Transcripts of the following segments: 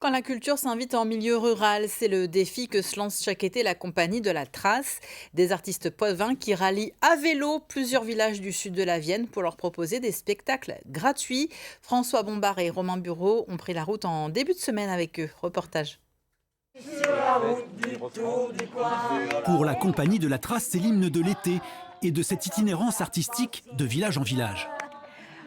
Quand la culture s'invite en milieu rural, c'est le défi que se lance chaque été la compagnie de la Trace, des artistes poitevins qui rallient à vélo plusieurs villages du sud de la Vienne pour leur proposer des spectacles gratuits. François Bombard et Romain Bureau ont pris la route en début de semaine avec eux. Reportage. Pour la compagnie de la Trace, c'est l'hymne de l'été et de cette itinérance artistique de village en village.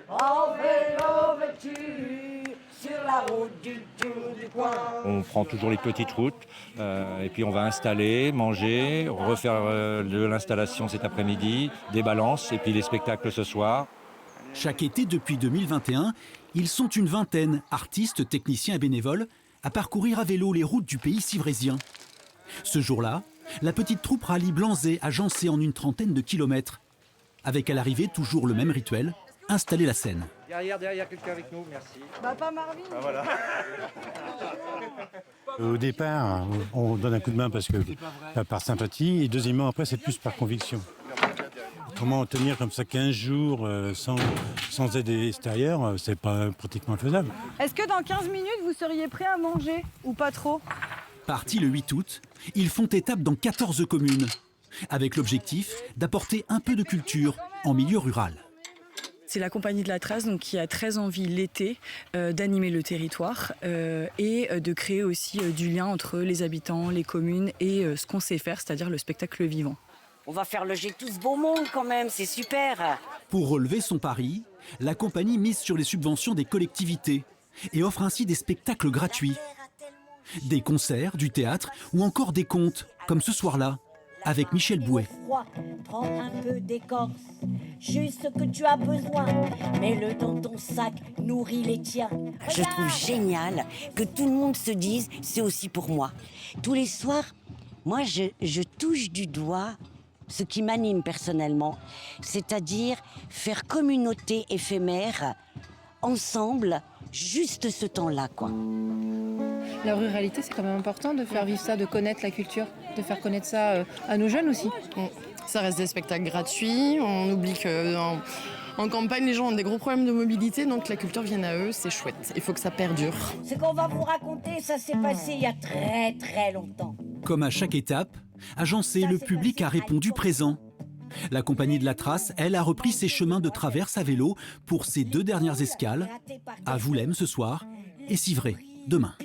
En vélo vêtu sur la route du Tour du Coin. On prend toujours les petites routes et puis on va installer, manger, refaire de l'installation cet après-midi, des balances et puis les spectacles ce soir. Chaque été depuis 2021, ils sont une vingtaine, artistes, techniciens et bénévoles, à parcourir à vélo les routes du pays civrésien. Ce jour-là, la petite troupe rallie Blanzey à Jancé en une trentaine de kilomètres. Avec à l'arrivée toujours le même rituel, installer la scène. Derrière, quelqu'un avec nous, merci. Papa Marvin. Ah, voilà. Au départ, on donne un coup de main parce que par sympathie, et deuxièmement, après, c'est plus par conviction. Autrement, tenir comme ça 15 jours sans aide extérieure, c'est pas pratiquement faisable. Est-ce que dans 15 minutes, vous seriez prêt à manger ou pas trop? Partis le 8 août, ils font étape dans 14 communes, avec l'objectif d'apporter un peu de culture en milieu rural. C'est la compagnie de la Trace donc, qui a très envie l'été d'animer le territoire et de créer aussi du lien entre les habitants, les communes et ce qu'on sait faire, c'est-à-dire le spectacle vivant. On va faire loger tout ce beau monde quand même, c'est super. Pour relever son pari, la compagnie mise sur les subventions des collectivités et offre ainsi des spectacles gratuits. Des concerts, du théâtre ou encore des contes, comme ce soir-là, avec Michel Bouet. Prends un peu d'écorce, juste ce que tu as besoin. Mets-le dans ton sac, nourris les tiens. Je trouve génial que tout le monde se dise c'est aussi pour moi. Tous les soirs, moi je touche du doigt ce qui m'anime personnellement, c'est-à-dire faire communauté éphémère, ensemble, juste ce temps-là, quoi. La ruralité, c'est quand même important de faire vivre ça, de connaître la culture, de faire connaître ça à nos jeunes aussi. Ça reste des spectacles gratuits, on oublie qu'en campagne, les gens ont des gros problèmes de mobilité, donc la culture vient à eux, c'est chouette. Il faut que ça perdure. Ce qu'on va vous raconter, ça s'est passé il y a très très longtemps. Comme à chaque étape, à Jancé, le public a répondu présent. La compagnie de la Trace, elle, a repris ses chemins de traverse à vélo pour ses 2 dernières escales, à Voulême ce soir et Civray demain.